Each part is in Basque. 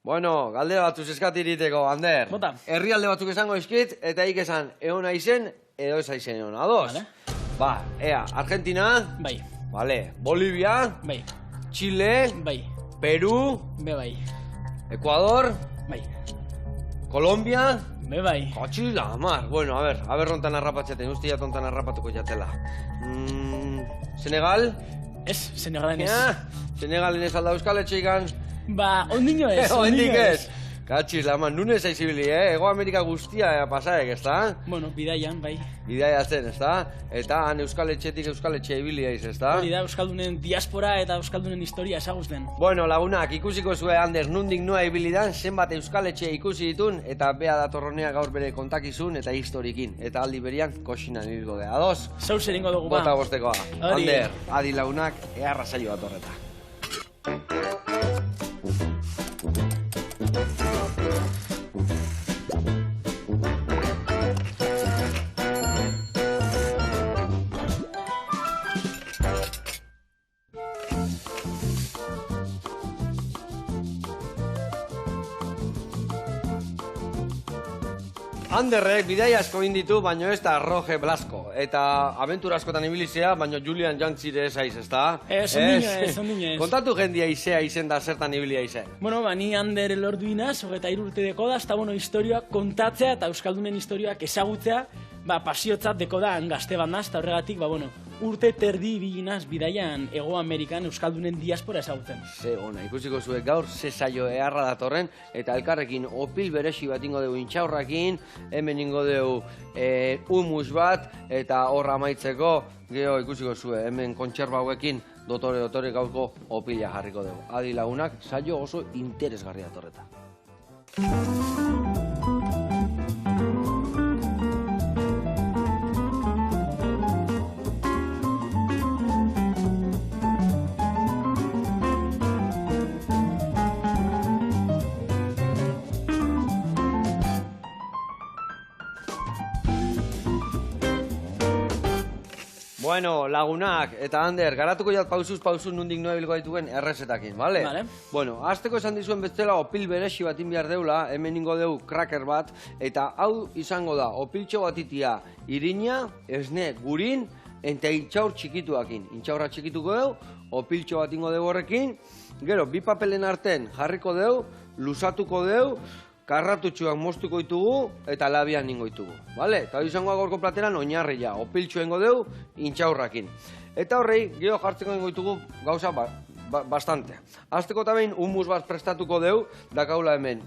Bueno, galdera batzuk eskatiriteko, Ander. Bota. Herrialde batzuk esango izkit, eta ik esan egon aizen, edo ez aizen egon. Ados? Vale. Ba, ea, Argentina, Bai, vale, Bolivia, bai, Chile, bai, Peru, bai, Ecuador, bai, Colombia, bai. Kotxila, mar. Bueno, a ver rontan arrapatxeten, ustia tontan arrapatuko jatela. Senegal? Ez, Senegalen ez. Senegalen ez alda euskal etxeikan? Ba, ondino ez, Ondik ez. Katxiz, laman, nunez aizibili, Ego Amerika guztia pasaek, ez da? Bueno, bidaian, bai. Bidaia zen, ez da? Eta han euskal etxetik euskal etxea ibili eiz, ez da? Hori da, Euskaldunen diaspora eta Euskaldunen historia esaguzten. Bueno, lagunak, ikusiko zue, Ander, nundik noa ibilidan, zenbat euskal etxea ikusi ditun, eta bea datorronea gaur bere kontakizun eta historikin. Eta aldi berian, koxinan ibilgo gea. Ados? Zauz eringo dugu, ba. Bota bostekoa. Hori. Ander, adi lagunak, eharra saio bat horreta. Anderrek bidai asko inditu, baino ez da Roge Blasco. Eta abentura askotan ibilizea, baino Julian Jantzire ez aiz, ez da? Ondino ez. Kontatu jendia izea izen da zertan ibilia izen. Bueno, ba, ni Ander elorduinaz, 23 urte deko da, eta bueno, historioak kontatzea eta Euskaldunen historioak ezagutzea, ba, pasiotzat deko da gazte bandaz, eta horregatik, ba, bueno, urte terdi ibilinaz bidaian Ego Amerikan Euskaldunen diaspora ezagutzen. Ze ona, ikusiko zuek gaur, ze saio eharra datorren, eta elkarrekin opil beresi bat ingo dugu intxaurrakin, hemen ingo dugu humus bat, eta horra amaitzeko, geho ikusiko zue, hemen kontserba hauekin, dotore gaurko opila jarriko dugu. Adi lagunak, saio oso interesgarria datorreta. Bueno, lagunak, eta Ander, garatuko jat pausuz nundik noa bilgo dituen errezetakin, bale? Vale. Bueno, azteko esan dizuen bezala opil beresi bat inbiar deula, hemen ingo deu kraker bat, eta hau izango da, opiltxo bat itia irina, esne, gurin, eta intxaur txikituakin. Intxaurra txikituko deu, opiltxo bat ingo deu horrekin, gero, bi papelen arten jarriko deu, lusatuko deu, karratutxuak moztuko ditugu eta labian ningo ditugu, bale? Eta izango gaurko plateran oinarria, opiltxo ingo deu, intxaurrakin. Eta horrei, geho jartzeko ingo ditugu gauza bastante. Azteko eta behin, humus bat prestatuko deu, dakaula hemen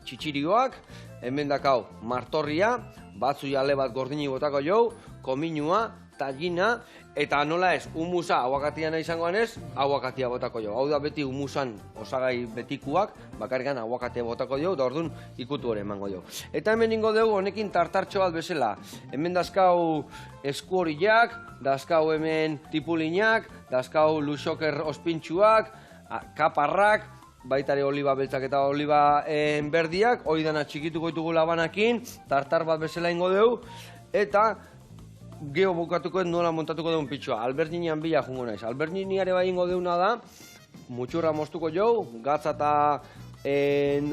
txitxirioak, hemen dakau martorria, batzu jale bat gordini botako jau, kominua, tagina, eta nola ez, humusa aguakatia nahi izangoan ez, aguakatia botako jo. Hau da beti humusan osagai betikuak, bakarrikan aguakatia botako jo, da orduan ikutu hori emango jo. Eta hemen ingo dugu honekin tartartxo bat bezala. Hemen dazkau esku horiak, dazkau hemen tipulinak, dazkau luxoker ospintxuak, kaparrak, baitare oliba beltzak eta oliba berdiak, hori dana txikituko ditugu labanakin, tartar bat bezala ingo dugu, eta geho bukatuko nola montatuko dugun pitxoa. Albertinian bila jungo naiz. Albertiniare bai ingo deuna da, mutxurra moztuko jau, gatza eta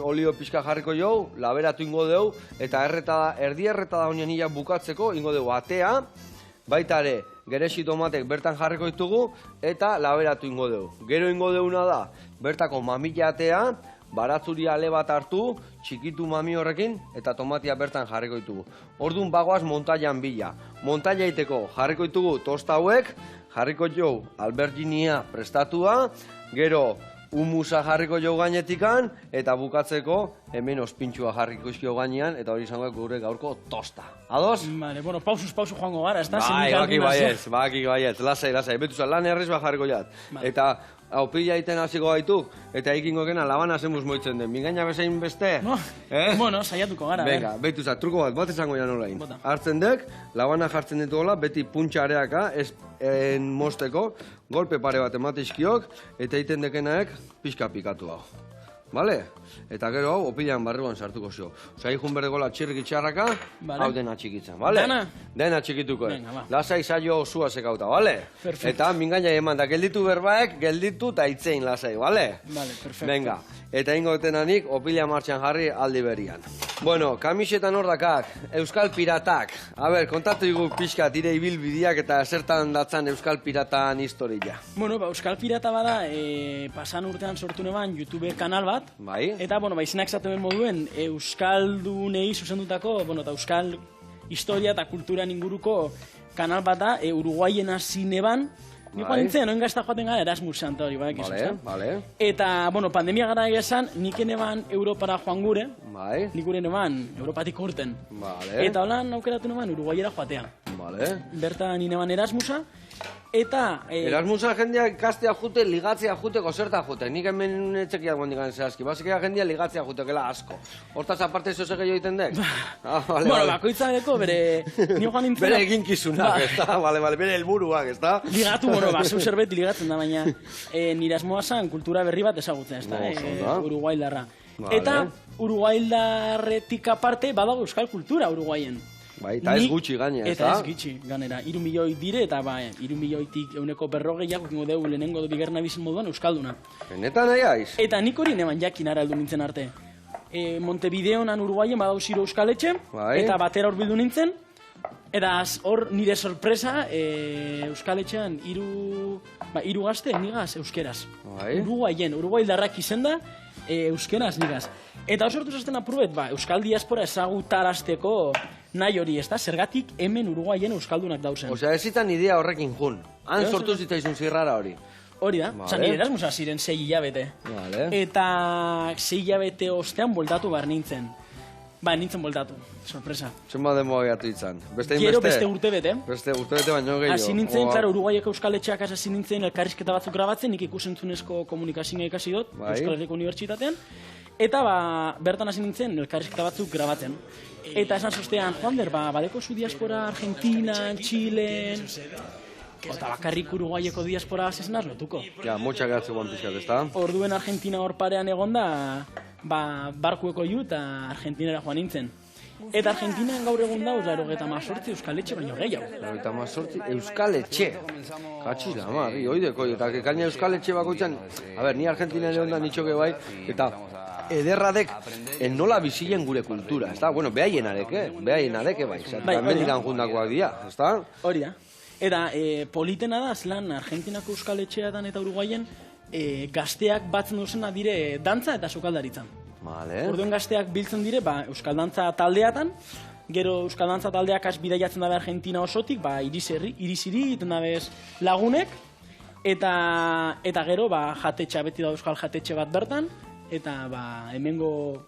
olio pixka jarriko jau, laberatu ingo dugu, eta erdi erretada honean ia bukatzeko ingo dugu atea, baita ere, geresi tomatek bertan jarriko ditugu, eta laberatu ingo dugu. Gero ingo deuna da, bertako mamila atea, baratzuri ale bat hartu, txikitu mami horrekin, eta tomatia bertan jarriko ditugu. Orduan bagoaz montailan bila. Montaila iteko jarriko ditugu tosta hauek, jarriko jau alberginia prestatua, gero humusa jarriko jau gainetikan, eta bukatzeko hemen ospintxua jarriko izkio gainean, eta hori izango gure gaurko tosta. Ados? Vale, bueno, pausu joango gara, ez da? Baki baiez, lasai, betuzan lan herriz bat jarriko jat. Eta haupila egiten hasiko gaituk, eta ikingo gena labana zemuz moitzen den. Mingaina bezain beste? Bueno, saiatuko gara. Venga, betuzat, truko bat izango jan olain. Hartzen dek, labana jartzen dituela, beti puntxareaka, ez mosteko, golpe pare bat ematizkiok, eta egiten dekenaek pixka pikatu hau. Bale? Eta gero hau, opilan barruan sartuko zio. Osa, ikun berdegola txirrik itxarraka, hau dena txikitzen, bale? Dena? Dena txikituko. Lasai saio zua sekauta, bale? Eta mingaina eman da, gelditu berbaek, gelditu eta itzein lasai, bale? Bale, perfecto. Venga, eta ingo tenanik opila martxan jarri aldi berian. Bueno, kamisetan hor dakak, Euskal Piratak. A ber, kontatu igu pixkat ire ibilbideak eta zertan datzan Euskal Piratan historia. Bueno, Euskal Pirata bada, pasan urtean sortu neban YouTube kanal bat. Bai. Eta, izenak zaten moduen, Euskaldunei zuzendutako, eta Euskal historia eta kulturan inguruko kanal bat da, Uruguaien hasi neban. Niko nintzen, noen gazta joaten gara Erasmus Santa hori, badak izan. Vale. Eta, pandemia gara esan, nik eneban Europara joan gure. Bai. Nik gure neban Europatik urten. Vale. Eta holan aukeratu neban Uruguaiera joatea. Vale. Bertan ineban Erasmusa. Eta... Erasmusa jendea ikastea jute, ligatzea jute, gozerta jute. Nik hemen etxekia guandik gane zehazki. Basekea jendea ligatzea jutekela asko. Hortaz aparte zoze gehiago egiten dek? Bakoitza deko bere... Ni joan nintzen... Bere eginkizunak, ez da? Bere helburuak, ez da? Ligatu, zu zerbait ligatzen da, baina nire asmoa zan kultura berri bat ezagutzen, ez da? Uruguaildarra. Eta Uruguaildarretik aparte badago euskal kultura Uruguaien. Bai, eta ez gutxi gainera, ez da? Eta ez gutxi, ganera. 3 milioi dire eta 3 milioitik 140 ingo dugu lehenengo bigarna bizin moduan euskalduna. Benetan nahi aiz? Eta nik hori neban jakin ara heldu nintzen arte. Montevideonan Uruguaien badau ziro euskaletxe, eta batera horbildu nintzen, eta hor nire sorpresa euskaletxean hiru gazte nigaz euskeraz. Uruguaildarrak izen da euskeraz nigaz. Eta osortu zazten apurret, euskal diaspora ezagutarazteko nahi hori, ez da? Zergatik hemen Uruguaien euskaldunak dauzen. Osea, ez zitan idea horrekin jun. Han sortu zitaizun zirrara hori. Hori da, nire Erasmusa ziren 6 hilabete. Eta 6 hilabete ostean bueltatu behar nintzen. Nintzen bueltatu, sorpresa. Zenba demo gaiatu izan? Gero beste urte bete. Beste urte bete baino gehiago. Hasi nintzen, klaro, Uruguaieko euskaletxeak hasi nintzen elkarrizketa batzuk grabatzen, nik ikusentzunezko komunikazioa ikasi dut, Euskal Herriko Unibertsitatean. Eta bertan hasi nintzen elkarrizketa batzuk grabatzen. Eta esan zostean, Joander, badeko zu diaspora Argentinan, Txilen... Eta bakarrik Uruguaieko diaspora zezen lotuko. Ja, motxak gatzu guan pixkat, ez da? Orduen Argentina hor parean egon da, barkueko ju eta Argentinara joan nintzen. Eta Argentinan gaur egun dauz, 98 euskaletxe baino gehiago. 98 euskaletxe? Katxiz da, marri, oideko, eta gaina euskaletxe bakoitzan, ni Argentina egon da nitxoke bai, eta ederradek nola bizilen gure kultura, ez da? Bueno, behaien areke bai, mendikan jundakoak dira, ez da? Hori da. Eta politena da, zelan Argentinako euskaletxeatan eta Uruguaien gazteak batzen duzena dire dantza eta sukaldaritzan. Orduen gazteak biltzen dire euskal dantza taldeatan, gero euskal dantza taldeak bidaiatzen dabe Argentina osotik, iriziri iten dabez lagunek, eta gero jatetxea beti da euskal jatetxe bat bertan, eta hemengo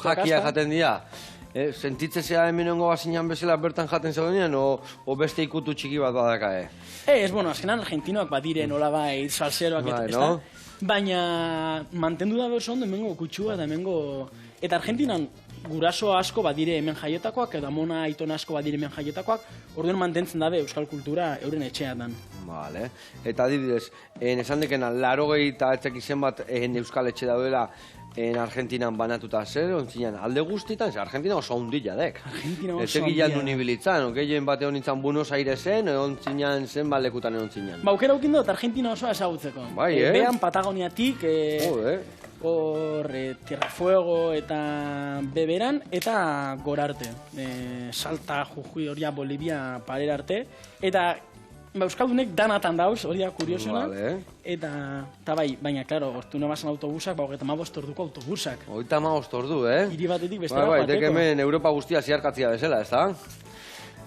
jakia jaten dira. Sentitzezea hemenengo bazinan bezala bertan jaten zeudenean, o beste ikutu txiki bat badaka, azkenan argentinoak badire nola salseroak ez da? Baina mantendu da oso ondo hemengo kutsua eta hemengo... Eta Argentinan guraso asko badire hemen jaiotakoak, edo amona aitona asko badire hemen jaiotakoak, orduen mantentzen dabe euskal kultura euren etxeatan. Vale. Eta adibidez, esan dekena, 80 eta etxek izen bat euskal etxe daudela Argentinan banatuta zer, ontzinean alde guztietan, Argentina oso hundila dek. Argentina oso hundila. Etxegilan unibilitzan, gehien bate honintzan Buenos Airesen, ontzinean zen balekutan ontzinean. Aukera ukin dut Argentina osoa ezagutzeko. Behan Patagoniatik, hor Tierrafuego eta Beberan, eta Gorarte. Salta, Jujuy, horia Bolivia, Parera arte. Eta euskaldunek danatan dauz, hori da kuriosena. Eta baina, klaro, hortu nebazan autobusak, 35 orduko autobusak. 35 ordu, Hiri batetik bestera joateko. Dek hemen Europa guztia ziarkatzia bezala, ez da?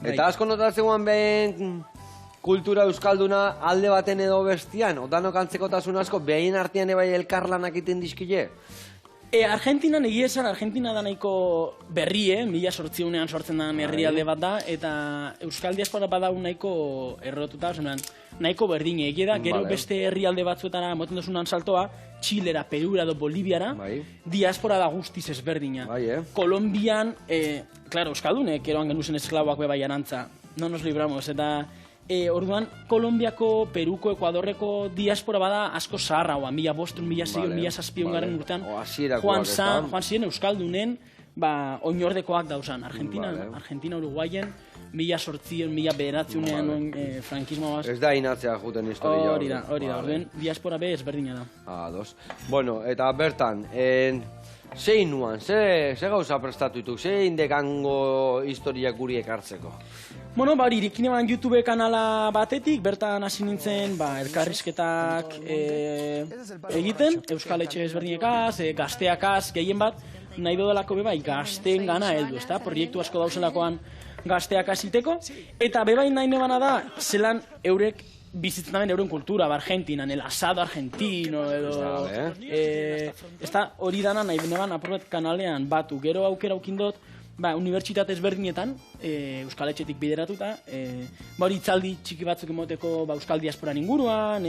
Eta asko notatzen guan behin kultura euskalduna alde baten edo bestian, otanok antzekotasun asko, behin artean ebai elkarlanak iten dizkile? Argentinan egia esan, Argentina da nahiko berrie, 1800ean sortzen da herrialde bat da, eta euskal diaspora badau nahiko errotuta, nahiko berdin egia da, gero beste herrialde batzuetara moten dozunan saltoa, Txilera, Perura edo Boliviara, diaspora da guztiz ezberdina. Kolombian, klaro, euskaldunek eroan genuzen esklaboak bebai arantza, no nos libramos, eta orduan, Kolombiako, Peruko, Ekuadorreko diaspora bada asko zaharra, 1500, 1600, 1700 garen urtean, joan ziren euskaldunen oinordekoak dauzan. Argentina, Uruguaien, 1800-1900 frankismoaz. Ez da inatzea juten historia. Hori da, orduen diaspora be ezberdina da. Ados. Bueno, eta bertan, zein nuan, ze gauza prestatu dituk, ze indekango historiak guri ekartzeko? Bueno, hori, irikin eban YouTube kanala batetik, bertan hasi nintzen, elkarrizketak egiten, Euskal Etxe ezberdinekaz, gazteakaz, gehien bat, nahi dodalako bebai, gazteen gana heldu, ezta? Proiektu asko dauzelakoan gazteakaz iteko, eta bebai nahi nebana da, zelan eurek bizitzen daben euren kultura, Argentinan, el asado argentino, edo... hori dana nahi neban apurbet kanalean batu, gero aukera ukindot, unibertsitate ezberdinetan, Euskal Etxetik bideratuta, hori itzaldi txiki batzuk emoteko Euskal Diasporan inguruan,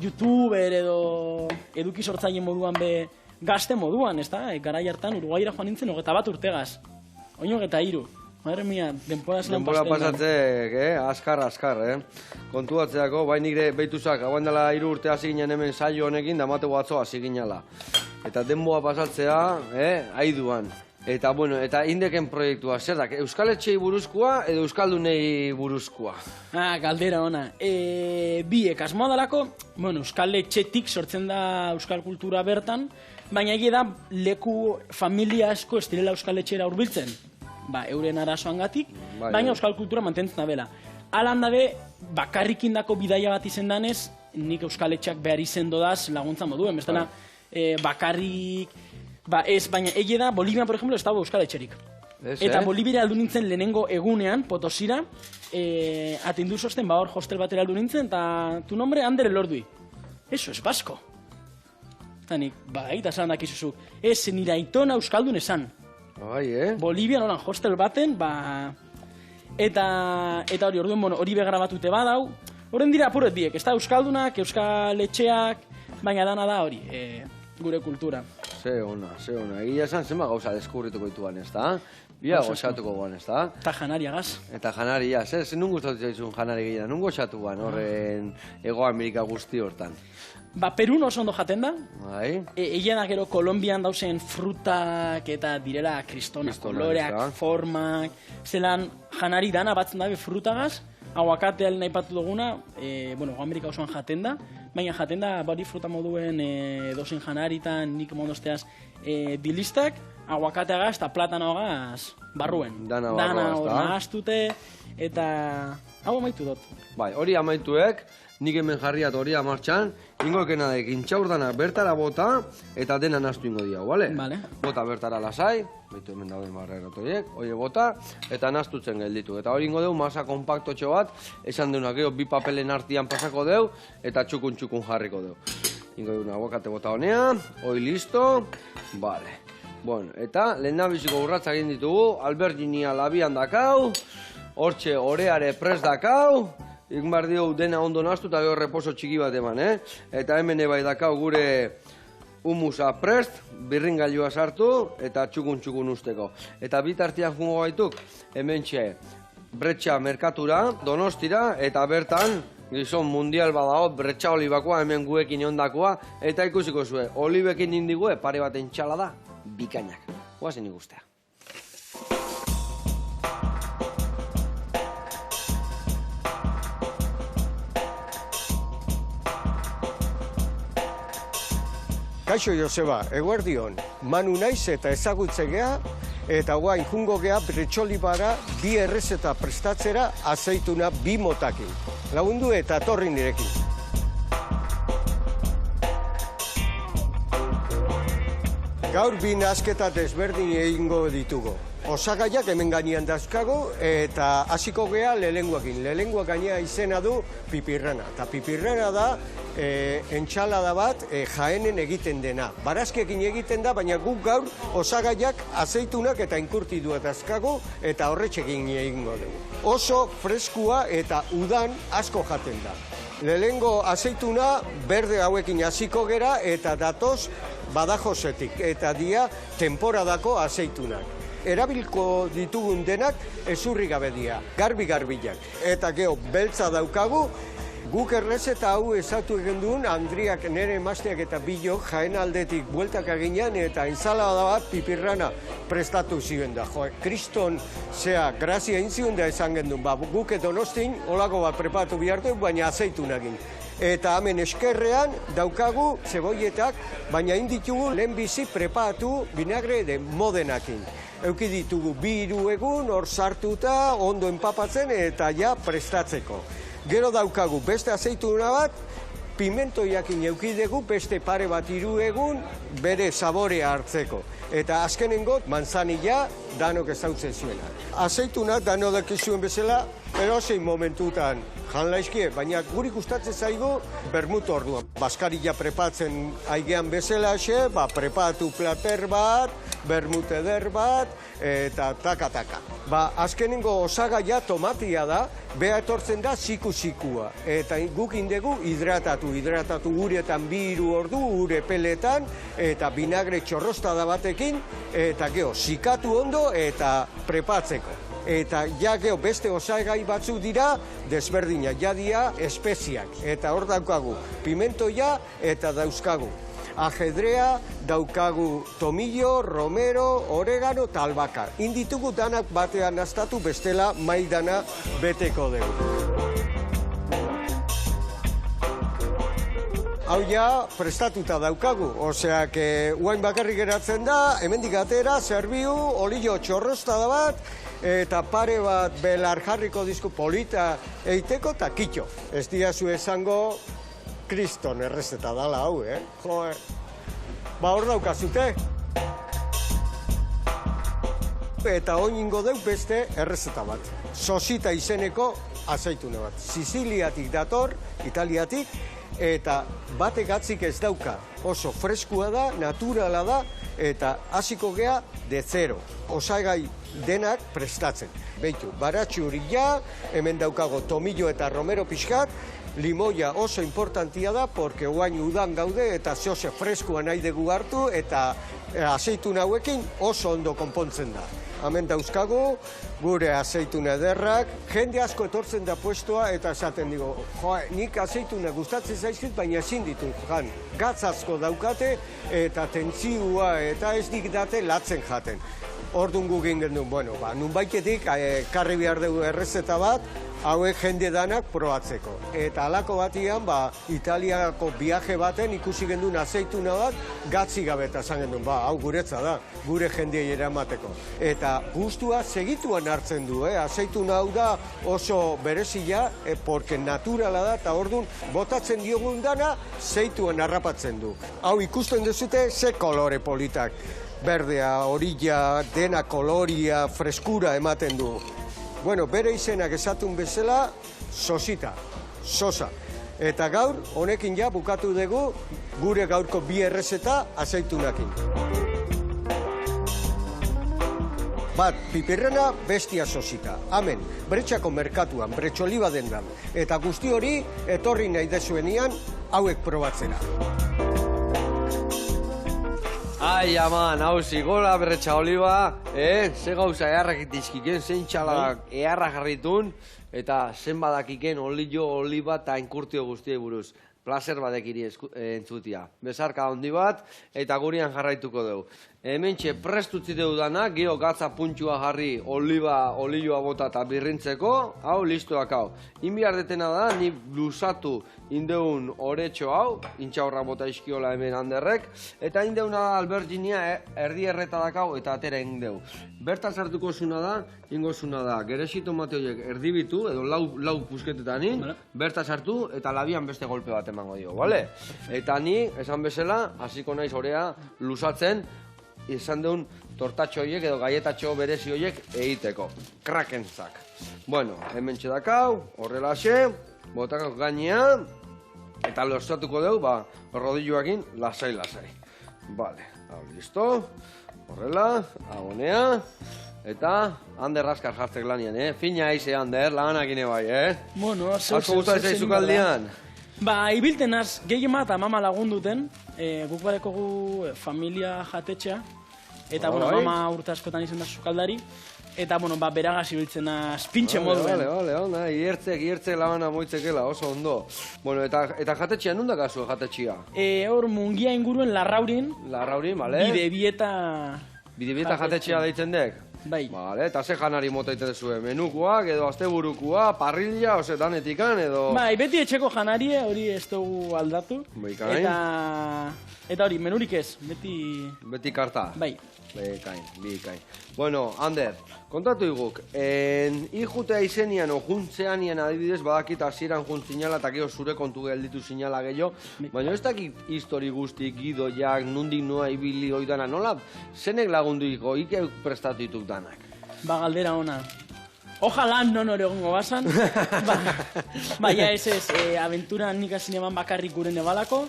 YouTuber edo eduki sortzaile moduan be gazte moduan, ezta? Garai hartan Uruguaira joan nintzen 21 urtegaz. Oin 23. Madre mia, denpora zelan pasten. Denpora pasatzek, askar, kontuatzeako, bai nire behituzak, hauen dela 3 urte hasi ginen hemen saio honekin, da mateko atzo hasi ginela. Eta denboa pasatzea, haiduan. Eta, bueno, eta indeken proiektua, zer da, Euskal Etxei buruzkoa edo Euskaldunei buruzkoa? Galdera ona. Biek asmoa dalako, bueno, Euskal Etxetik sortzen da Euskal kultura bertan, baina egia da leku familia asko ez direla Euskal Etxera hurbiltzen. Euren arazoangatik, baina Euskal kultura mantentzen da bela. Alan dabe, bakarrikin dako bidaia bat izen danez, nik Euskal Etxeak behar izen dodaz laguntza moduen, bestela bakarrik... ez, baina egia da, Bolivian, por ejemplo, ez dago Euskal Etxerik. Eta Bolivia aldu nintzen lehenengo egunean, Potosira, atindu sosten, hor hostel batera aldu nintzen, eta tu nombre, Ander Elordui. Eso es basko. Eta nik, eta esan dakizuzuk, ez nire aitona Euskaldun esan. Bolivia nolan hostel baten, eta hori, orduen, hori begrabatute badau, horren dira apurret biek, ez da Euskaldunak, Euskal Etxeak, baina dana da hori, gure kultura. Ze ona. Egia esan zenba gauza deskubrituko dituan, ez da? Bia gozatuko guan, ez da? Eta janariagaz. Eta janariagaz, ez? Nun gustatu zaizun janari gehiago, nun gozatu guan horren Ego Amerika guzti hortan? Perun oso ondo jaten da. Egia da gero Kolombian dauzen frutak eta direla kristona, koloreak, formak, zelan janari dana batzen dabe frutagaz, aguakateal nahi patu duguna, Ego Amerika osoan jaten da, baina jaten da bari fruta moduen dozen janaritan, nik mondozteaz dilistak, aguakateagaz eta platanoagaz barruen. Dana hor nahaztute eta hau amaitu dut. Hori amaituek, nik hemen jarriat hori amartxan, ingo ekena dek intxaurdanak bertara bota eta dena nahaztu ingo diago, bale? Bota bertara lasai, baitu hemen dauden barreratoiek, hori bota, eta nahaztutzen gelditu. Eta hori ingo deu, masa kompaktotxo bat, esan deunak, gero bi papelen artian pasako deu, eta txukun jarriko deu. Ingo deuna, aguakate bota honea, hori listo, bale. Bueno, eta lehen nabiziko urratzak egin ditugu, Alberginia labian dakau, hortxe oreare prest dakau, egin behar dio dena ondo nahaztu eta gero reposo txiki bat eman, Eta hemen ebai dakau gure humusa prest, birringailua sartu eta txukun usteko. Eta bitartian jungo gaituk, hemen txe, Bretxa merkatura, Donostira, eta bertan, gizon mundial badao, Bretxa olibakoa, hemen guekin ondakoa, eta ikusiko zue, olibekin indigue, pare bat entxala da, bikainak. Guazen ikustea. Kaixo Joseba, eguerdion, Manu naiz eta ezagutzegea, eta guain jungo gea Bretxolibara 2 errezeta prestatzera azeituna 2 motakin. Lagundu eta torri nirekin. Gaur 2 nahasketa desberdin egingo ditugu. Osagaiak hemen gainean dauzkago eta hasiko gea lehenguakin. Lehenguak gainea izena du pipirrana. Eta pipirrana da entxalada bat Jaenen egiten dena. Barazkekin egiten da, baina guk gaur osagaiak azeitunak eta inkurtidua dauzkago eta horretxekin egingo dugu. Oso freskua eta udan asko jaten da. Lehengo azeituna berde hauekin hasiko gera eta datoz Badajozetik eta dia temporadako azeitunak. Erabilko ditugun denak ezurri gabe dira, garbi-garbilak. Eta geho, beltza daukagu, guk errezeta hau ezatu egin duen, Andriak nire emazteak eta bilok Jaen aldetik bueltak aginean eta ensalada bat pipirrana prestatu ziren da. Jo, kriston zea grazia intzion da esan gendun, guk Donostin olako bat prepatu behar du, baina azeitunagin. Eta hemen eskerrean daukagu zeboietak, baina inditugu lehenbizi prepatu vinagre de modenakin. Euki ditugu 2-3 egun, hor sartuta, ondo enpapatzen eta ja prestatzeko. Gero daukagu beste azeituna bat, pimentoiakin eukidegu beste pare bat 3 egun bere saborea hartzeko. Eta azkenengo manzanilla danok ezautzen zuena. Azeitunak dano dakizuen bezala, erozein momentutan jan laizkie, baina guri gustatzen zaigu bermut orduan. Baskarilla prepatzen aigean bezala xe, prepatu plater bat, bermut eder bat, eta taka-taka. Azkenengo osagaia tomatia da, beha etortzen da siku-sikua. Eta guk indegu hidratatu uretan 2-3 ordu, ure peletan, eta vinagre txorrostada batekin, eta geho, sikatu ondo eta prepatzeko. Eta ja geho beste osagai batzuk dira, desberdina, jadia espeziak. Eta hor daukagu pimentoia eta dauzkagu ajedrea, daukagu tomillo, romero, oregano eta albaka. Inditugu danak batean naztatu, bestela maidana beteko dugu. Hau ja prestatuta daukagu, osea, uain bakarrik geratzen da, hemendik atera, zerbiu, olio txorrostada bat, eta pare bat belar jarriko dizku polita eiteko eta kitxo. Ez diazu esango kriston errezeta dala hau, Joe. Hor daukazute. Eta oingo deu beste errezeta bat. Sosita izeneko azeitune bat. Siziliatik dator, Italiatik, eta batek atzik ez dauka. Oso freskua da, naturala da, eta hasiko gea de zero. Osagai denak prestatzen. Beitu, baratxurila, hemen daukago tomillo eta romero pixkat, limoia oso importantia da, porque oain udan gaude eta zehose freskua nahi dugu hartu, eta azeitun hauekin oso ondo konpontzen da. Hemen dauzkagu, gure azeitun ederrak, jende asko etortzen da puestoa eta esaten digo, nik azeituna gustatzen zaizkit, baina ezin ditut, gatz asko daukate eta tentzioa eta ez dikdate latzen jaten. Orduan gugin gendun, nun baitetik, karri behar dugu errezeta bat, hauek jende danak probatzeko. Eta alako batian, Italiako viaje baten ikusi gendun azeituna bat, gatzi gabeta esan gendun, hau guretza da, gure jendeei eramateko. Eta gustua segituan hartzen du, azeituna hau da oso berezia, porque naturala da, eta orduan botatzen diogun dana, zeituan harrapatzen du. Hau ikusten duzute, ze kolore politak. Berdea, orilla, dena koloria, freskura ematen du. Bere izenak esatun bezala, sosita, sosa. Eta gaur, honekin ja bukatu dugu gure gaurko 2 errezeta azeitunakin. Bat, pipirrena, bestia sosita. Hemen, Bretxako merkatuan, Bretxoliba dendan. Eta guzti hori, etorri nahi dezuenian, hauek probatzera. Ai, aman, hau zigola, Bretxa Oliba, ze gauza eharrak dizkiken, zein txalak eharrak jarritun, eta zen badakiken olio, oliba eta inkurtio guztiei buruz. Plazer badekiri entzutia. Bezarka handi bat, eta gurian jarraituko dugu. Hementxe prestutzi dugu dana, geho gatza puntxua jarri olioa bota eta birrintzeko, hau, listuak hau. Inbiar detena da, ni blusatu indeun oretxo hau, intxaurra bota iskiola hemen handerrek, eta indeuna da alberginia erdi erretadak hau eta atera indeu. Bertan sartuko zuna da, ingo zuna da, geresi tomate horiek erdibitu, edo lau pusketetan bertan sartu eta labian beste golpe bat emango dio, bale? Eta ni, esan bezala, hasiko naiz orea lusatzen, izan deun tortatxo horiek edo gaietatxo berezi horiek egiteko. Krakentzak. Hemen txedakau, horrelaxe, botakak gainean, eta losatuko dugu, rodilloakin lasai-lasai. Bale, hau listo, horrela, abonea, eta Ander raskar jartzek lanian, fina aize Ander, lanakine bai, Asko gustatzen zaizuk aldian? Ibilten az, gehien bat mama lagunduten, guk badekogu familia jatetxea, eta mama urte askotan izan da sukaldari, eta beragaz ibiltzen az pintxe moduen. Bale, iertzek labana moitzekela, oso ondo. Eta jatetxea, nundak azu jatetxea? Hor mungia inguruen Larraurin. Larraurin, bale. Bidebieta Bidebieta jatetxea deitzen dek? Bai. Vale, eta ze janari mota iten zuen, menukoak edo asteburukua, parrilla, ose danetikan edo... Bai, beti etxeko janarie, hori ez dugu aldatu. Bikain. Eta hori, menurik ez, beti... Beti karta. Bai. Bikain. Bueno, Ander, kontatu iguk, ijutea izenian o juntzeanian adibidez badakit hasieran juntzinala eta gero zure kontu gelditu zinala gehiago, baina ez dakit histori guztik, gidoiak, nundik noa ibili oidana, nola, zenek lagundu iko, ike prestatu dituk danak? Ba, galdera ona. Ojalá non hori egongo basan. Baina ez, aventuran nik hasi neban bakarrik gure nebalako,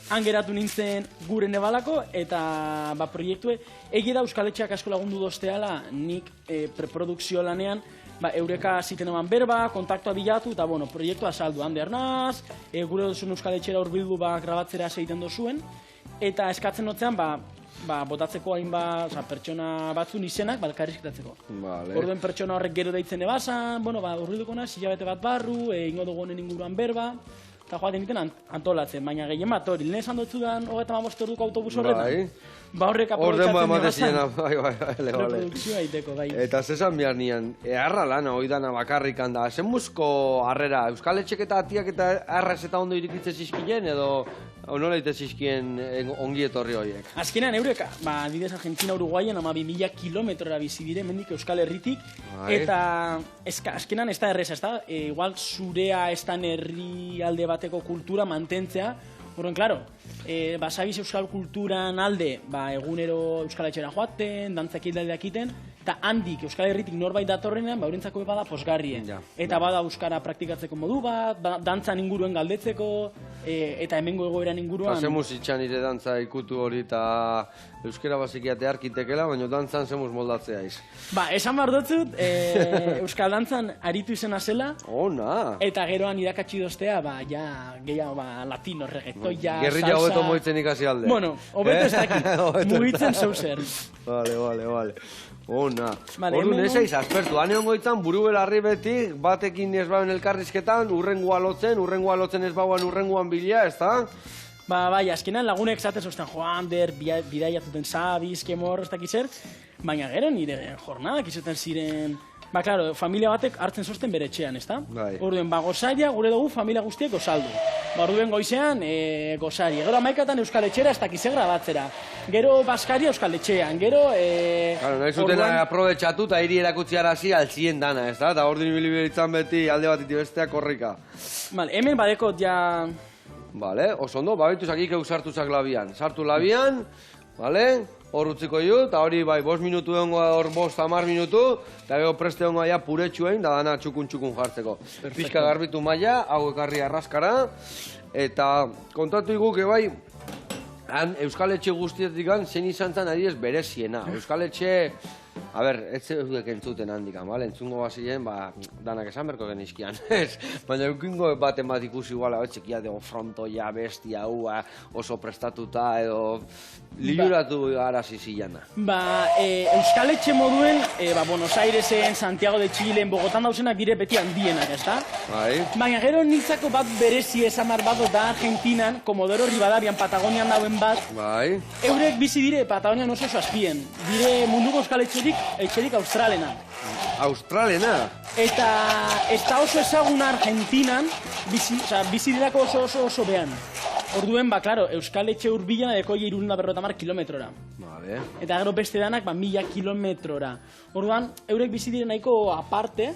han geratu nintzen gure nebalako, eta proiektue, egi da Euskal Etxeak asko lagundu dozteala, nik preprodukzio lanean, eureka ziten eman berba, kontaktua bilatu, eta proiektua saldu, hande arnaz, gure duzun Euskal Etxera urbildu grabatzera zeiten dozuen, eta eskatzen notzean, botatzeko hainbat, pertsona batzun izenak, elkarrizketatzeko. Vale. Orduen pertsona horrek gero deitzen ebazan, urbilduko naz, hilabete bat barru, ingo dugu honen inguruan berba, eta joaten egiten antolatzen, baina gehien bat hori, lehen esan dutzudan 35 orduko autobus horretan. Horrek aprobetxatzen ebazan, reprodukzioa iteko, bai. Eta zesan behar nian, arra lana oidana bakarrikan da, zen muzko harrera, Euskal Etxek eta atiak eta arraz eta ondo irikitze zizkien, edo nola ite zizkien ongi etorri horiek? Azkenean eureka, adibidez Argentina Uruguaien 2000 kilometrora bizi dire mendik Euskal Herritik, eta azkenean ez da erreza, ez da, igual zurea ez da herri alde bateko kultura mantentzea, horren, klaro, basabiz euskal kulturan alde, egunero Euskal Etxera joaten, dantzak hildadeak iten, eta handik Euskal Herritik norbait datorrenean, horientzako bada posgarrien. Eta bada euskara praktikatzeko modu bat, dantzan inguruen galdetzeko, eta hemengo egoeran inguruan... Zemuz itxan nire dantza ikutu hori eta euskera bazikiate arkitekela, baina dantzan zemuz moldatzea iz. Esan behar dutzut, euskal dantzan aritu izena zela, eta geroan irakatsi doztea, gehiago latino, reggaetoia, salsa... Gerrilla hobeto moitzen ikasi alde. Bueno, hobeto ez dakit, mugitzen zeuzer. Vale. Orduan ez eiz, aspertu, hane ongoitzan buru belarri beti, batekin ez bauen elkarrizketan, urrengoa lotzen ez bauan urrengoan bila, ez da? Bai, azkenan lagunek zaten zozten Joander, bidaiatuten Sabiz, Kemor, ez dakiz zer, baina gero nire jornadak izaten ziren... Claro, familia batek hartzen zozten bere etxean, ez da? Orduen, gozaria, gure dugu familia guztiek gozaldu. Orduen goizean, gozaria. Gero amaikatan Euskal Etxera, ez dakize grabatzera. Gero Baskaria Euskal Etxean, gero... Nahi zuten aprobetxatu eta hiri erakutzi arazi altzien dana, ez da? Eta ordin ibilibilitzan beti alde bat iti besteak korrika. Hemen badekot ja... Vale, oso ondo, babituzak ikeu sartuzak labian. Sartu labian, vale... Hor utziko ju, eta hori 5 minutu egongo da, hor 5-10 minutu, eta gero preste egongo da puretxuen, da dana txukun jartzeko. Pixka garbitu maila, hau ekarri arraskara, eta kontatu iguk, Euskal Etxe guztietik zein izan zen adibidez bereziena. Euskal Etxe, ez zeudek entzuten handikan, entzungo bazien, danak esan berko genizkian, baina eukingo baten bat ikusi iguala, txikia dugu frontoia, bestia, oso prestatuta, edo liuratu arazi zilana. Euskal Etxe moduen, Buenos Airesen, Santiago de Chilen, Bogotan dauzenak dire beti handienak, ez da? Baina gero nintzako bat berezi esamar bat da Argentinan, Komodoro Rivadavian, Patagonian dauen bat, eurek bizi dire Patagonian oso azpien, dire munduko Euskal Etxerik Australena. Australena? Eta ez da oso ezaguna Argentinan, bizi dirako oso behan. Orduen, claro, Euskal Etxe urbilan edeko 350 kilometrora. Eta gero beste danak, 1000 kilometrora. Orduan, eurek bizi dire nahiko aparte,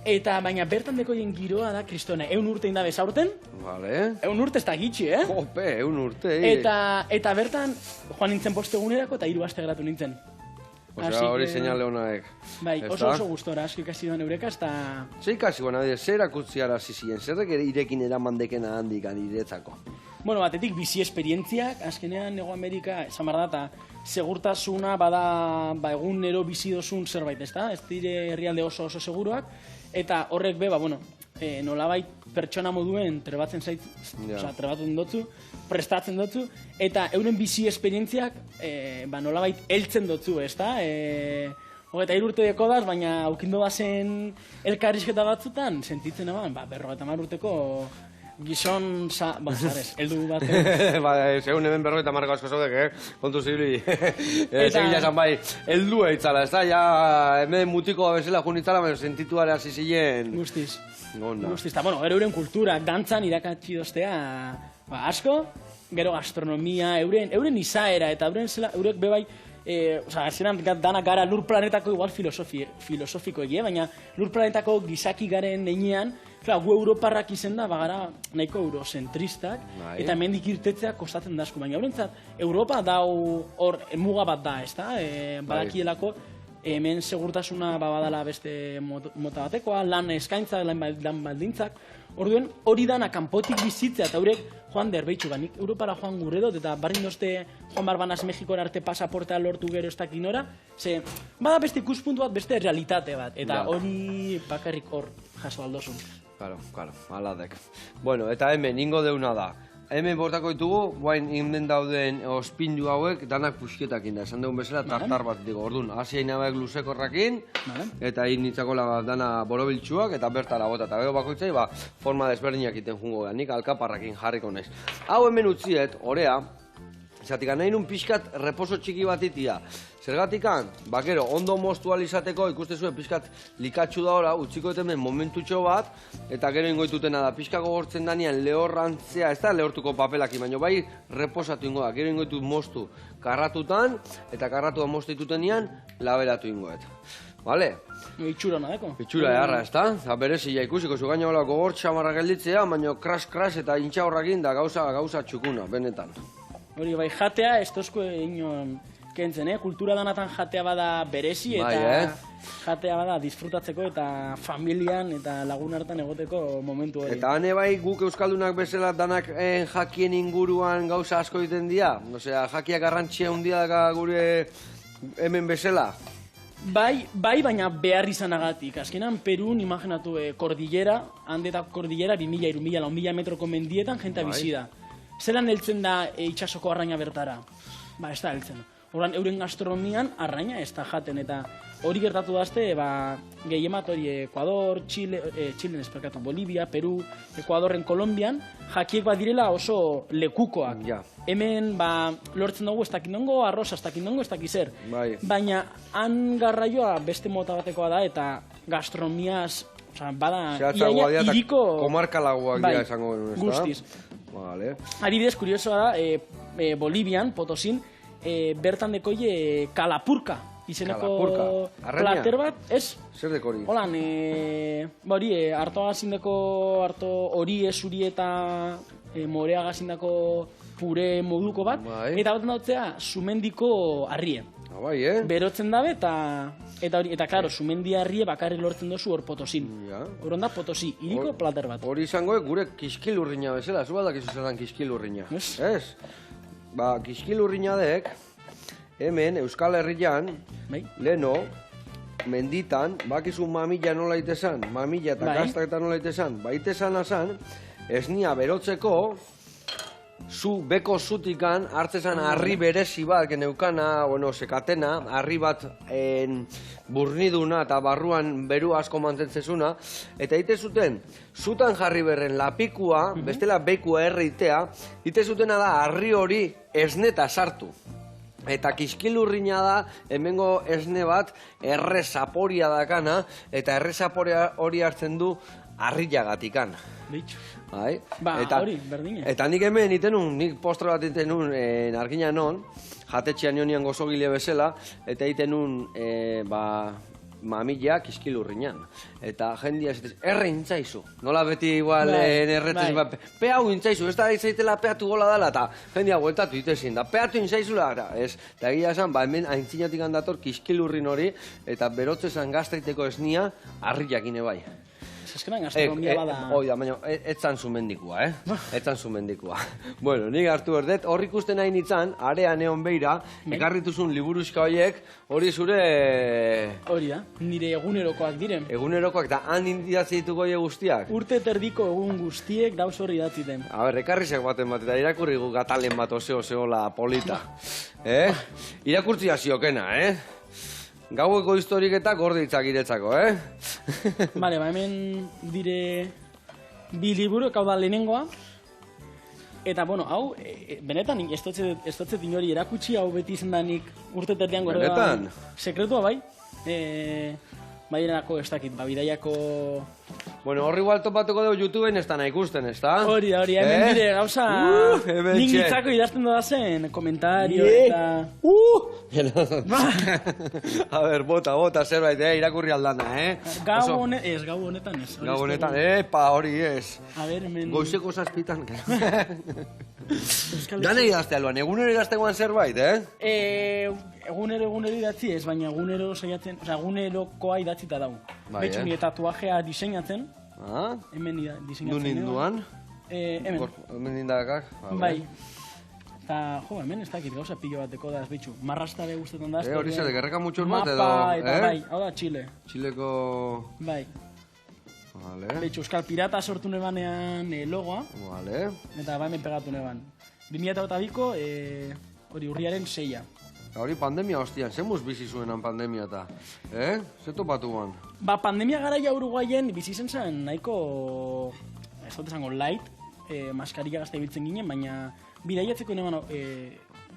eta baina bertan dekoien giroa da kristona. 100 urte indabe zaurten, 100 urte ez da gitxi, Jope, 100 urte, Eta bertan, joan nintzen postegunerako eta 3 aste geratu nintzen. Osea, hori seinale honaek. Bai, oso gustora, asko ikasi duan eureka, eta... Zer ikasi guan, zer erakutzi arazi ziren, zerrek irekin eramandekena handik aniretzako? Batetik bizi esperientziak, azkenean Nego Amerika, esan behar da, eta segurtasuna bada egunero bizi dozun zerbait, ez da? Ez dire herrialde oso seguruak, eta horrek be, nolabait pertsona moduen trebatzen dotzu, prestatzen dotzu, eta euren bizi esperientziak nolabait heltzen dotzu, ez da? 23 urte dekodaz, baina aukindo bazen elkarrizketa batzutan, sentitzen eban, 50 urteko gizon zares, heldu bat. Ba, segun hemen 50 asko zaudek, kontu zibili. Segila esan bai, heldu eitzala, ez da, ja, hemen mutiko bezala junitzala, baina sentituare hasi ziren. Guztiz. Onda. Guztiz, eta bueno, gero euren kulturak, dantzan irakatsi doztea, asko, gero gastronomia, euren izaera, eta eurek bebai, zeran danak gara lur planetako igual filosofiko egia, baina lur planetako gizaki garen nenean, gu Europarrak izen da, bagara nahiko eurocentristak, eta hemendik irtetzea kostatzen da asko, baina eurentzat, Europa dau hor muga bat da, ez da, badakielako, hemen segurtasuna badala beste mota batekoa, lan eskaintza, lan baldintzak, orduen hori dana kanpotik bizitzea, eta horrek joan derbeitxu nik Europara joan gure dut, eta barrin dozte joan barbanaz Mexikora arte pasaportea lortu gero ez dakinora, ze, bada beste ikuspuntu bat, beste realitate bat, eta hori bakarrik hor jaso aldozun. Claro, aladek. Bueno, eta hemen, ingo deuna da. Hemen bortako ditugu, guain inden dauden ospindu hauek, danak pusketakin da, esan dugun bezala, tartar bat digo. Orduan, hasi hain hauek luzekorrakin, eta hain nitzakola dana borobiltsuak, eta bertara bota. Eta gero bakoitzai, forma desberdinak iten jungo da, nik alkaparrakin jarriko naiz. Hau hemen utziet, orea, zatik nahi nun pixkat reposo txiki bat itia. Zergatikan, gero, ondo moztu alizateko, ikuste zuen pixkat likatxu da ora, utziko hemen momentutxo bat, eta gero ingoitutena da, pixkako gortzen danean lehorrantzea, ez da lehortuko papelaki, baina bai reposatu ingo da, gero ingoitut moztu karratutan, eta karratu da moztu itutenean, laberatu ingoet. Bale? Itxura nadeko. Itxura eharra, ez da? Berezia ikusiko, zu gaina hola gogor txamarra gelditzea, baina kras da intxa horrakin da gauza txukuna, benetan. Hori, bai, jatea, ez tozko inon kentzen, kultura danatan jatea bada berezi, eta jatea bada disfrutatzeko, eta familian, eta lagun hartan egoteko momentu hori. Eta hane bai, guk euskaldunak bezala danak jakien inguruan gauza asko egiten dira? Osea, jakiak garrantzia hundia daga gure hemen bezala? Bai, baina behar izanagatik. Azkenan, Perun, imaginatu, kordillera, handetak kordillera, 2000 metroko mendietan, jenta bizi da. Zeran heltzen da itxasoko arraina bertara? Ba, ez da heltzen. Horan, euren gastronomian arraina ez da jaten, eta hori gertatu dazte, gehiemat hori Ekuador, Chilen esperkatu, Bolivia, Peru, Ekuadorren, Kolombian, jakiek bat direla oso lekukoak. Hemen, lortzen dugu ez dakindongo, arroza ez dakindongo, ez dakizer. Baina, han garraioa beste mota batekoa da, eta gastronomiaz, bada, iaia, iriko... Komarkalagoak dira esango genuen, ez da? Guztiz. Adibidez, kuriosoa da, Bolivian, Potosin, bertan dekoie kalapurka izeneko plater bat, ez? Zer dekori? Holan, hori, harto agazindeko, hori esuri eta morea agazindako pure moduko bat, eta baten dautzea, sumendiko arrie. Bai, berotzen dabe, eta klaro, sumendi arrie bakarrik lortzen dozu hor Potosin. Horon da Potosi, iriko plater bat. Hori izango gure kiskilurrina bezala, zu bat dakizu zelan kiskilurrina. Ez? Kiskilurrina dek, hemen Euskal Herrian, leno, menditan, bakizu mamila nola itezan, mamila eta gaztak eta nola itezan, baitezan azan, esnia berotzeko, zu beko zutikan hartzezan harri berezi bat, geneukana, sekatena, harri bat burniduna eta barruan beru asko mantentzezuna, eta ite zuten, zutan jarri berren lapikua, bestela bekua erreitea, ite zutena da harri hori esneta sartu. Eta kiskilurrina da, hemengo esne bat, erre zaporia dakana, eta erre zaporia hori hartzen du harriagatikan. Bitxo. Hori, berdine. Eta nik hemen itenun, nik postre bat itenun argina non, jatetxean nionian gozogile bezala, eta itenun mamila kiskilurrinan. Eta jendia ez erre intzaizu. Nola beti igual erretez, pe hau intzaizu, ez da izaitela peatu gola dela, eta jendia gueltatu itezin, da peatu intzaizula, ez. Eta egia esan, hemen aintzinatik handator kiskilurrin hori, eta berotzezan gaztaiteko esnia, harriakine bai. Eskenan gastronomia bada... Oida, baina, etzan zumendikua, Etzan zumendikua. Bueno, nik hartu berdet, hor ikusten nahi nintzen, area neon beira, ekarrituzun liburuzka horiek, hori zure... Hori da, nire egunerokoak diren. Egunerokoak, eta han idatzi dituko horiek guztiak? Urte terdiko egun guztiek dauz hori idatzi den. A ber, ekarrizak baten bat, eta irakurri gu gatalen bat oseola polita. Irakurtzia ziokena, Gaueko historiketa gorditzak iretzako, Bale, hemen dire bi liburu, hau da lehenengoa. Eta, bueno, hau, benetan, ez dotzet inori erakutsi, hau beti izan da nik urte terdian gore da. Benetan? Sekretua, bai. Bairenako, ez dakit, bidaiako... Bueno, horri igual topatuko dugu YouTubeen ez dana ikusten, ez da? Hori, hemen dire, gauza... Nik nitzako idazten doda zen, komentario eta... A ber, bota, zerbait, irakurri aldana, Gau honetan ez. Gau honetan, hori ez. A ber, hemen... Goizeko zazpitan. Dane idazte alban, egunero idaztegoan zerbait, Egunero idatzi ez, baina egunero saiatzen, egunerokoa idatzita dago. Betxu nire tatuajea diseinatzen. Hemen diseinatzen. Du ninduan? Hemen. Hemen nindakak? Bai. Eta, hemen ez dakit gauza pilo bateko da, betxu. Marrastare guztetan da. Hori zer, gerreka mutxos bat edo? Mapa eta bai, hau da Txile. Txileko... Bai. Vale. Betxu, Euskal Pirata sortu nebanean logoa. Vale. Eta hemen pegatu neban. 2002ko, hori urriaren 6a. Hori pandemia hostian, zemuz bizi zuenan pandemia eta, Ze topatu guan? Pandemia garaia Uruguayen bizi zen nahiko, ez dut esango, light, maskaria gazte biltzen ginen, baina bidaiatzeko neban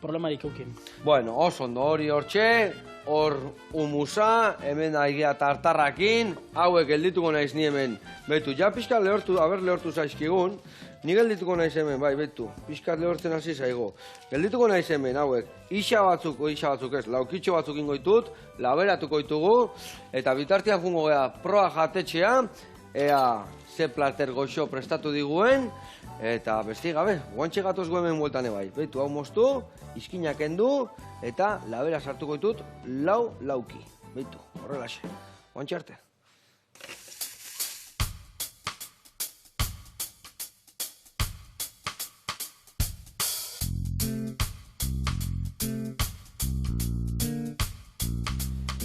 problemarik eukin. Bueno, oso ondo, hori hortxe, hor humusa, hemen aigea tartarrakin, hauek geldituko naiz ni hemen. Betu, ja pixka lehortu zaizkigun, ni geldituko naiz hemen, bai, betu, pixkat lehortzen hasi zaigo. Geldituko naiz hemen, hauek, isa batzuk ez, laukitxo batzuk ingoitut, laberatuko ditugu, eta bitartian jungo gea proa jatetxea, ea ze plater goxo prestatu diguen, eta besti gabe, guantxe gatoz hemen bueltan ebai. Betu, hau moztu, izkinak endu, eta labera sartuko ditut lauki. Betu, horrelaxe, guantxe arte.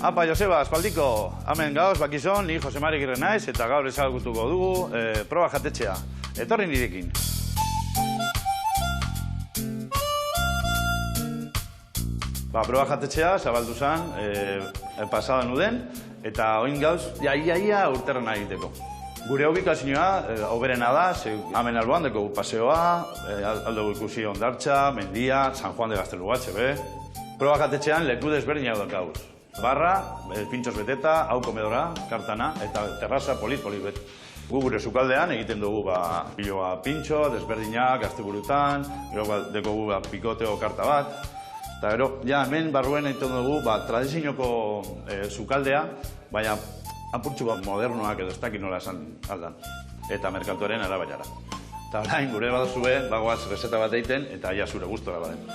Apa, Joseba, espaldiko, hemen gauz, bakizon, ni Jose Mari Agirre naiz, eta gaur ezagutuko dugu proba jatetxea. Etorri nirekin. Proba jatetxea, zabaldu zen, pasadan uden, eta oin gauz, ia urterren egiteko. Gure ubikazioa, oberena da, hemen alboan deko paseoa, aldo ikusi Ondartza, Mendia, San Juan de Gaztelugatxe, Proba jatetxean leku desberdinak daukauz. Barra, pintxos beteta, hau komedora, kartana, eta terraza polit bet. Gu gure sukaldean egiten dugu piloa pintxo, desberdinak, asteburutan, gero dekogu pikoteo karta bat. Eta gero, hemen barruen egiten dugu tradizionioko sukaldea, baina apurtxu bat modernoak edo ez dakit nola esan aldan. Eta merkatuaren arabaiara. Eta orain gure badazue, bagoaz rezeta bat egiten, eta ia zure gustora baden.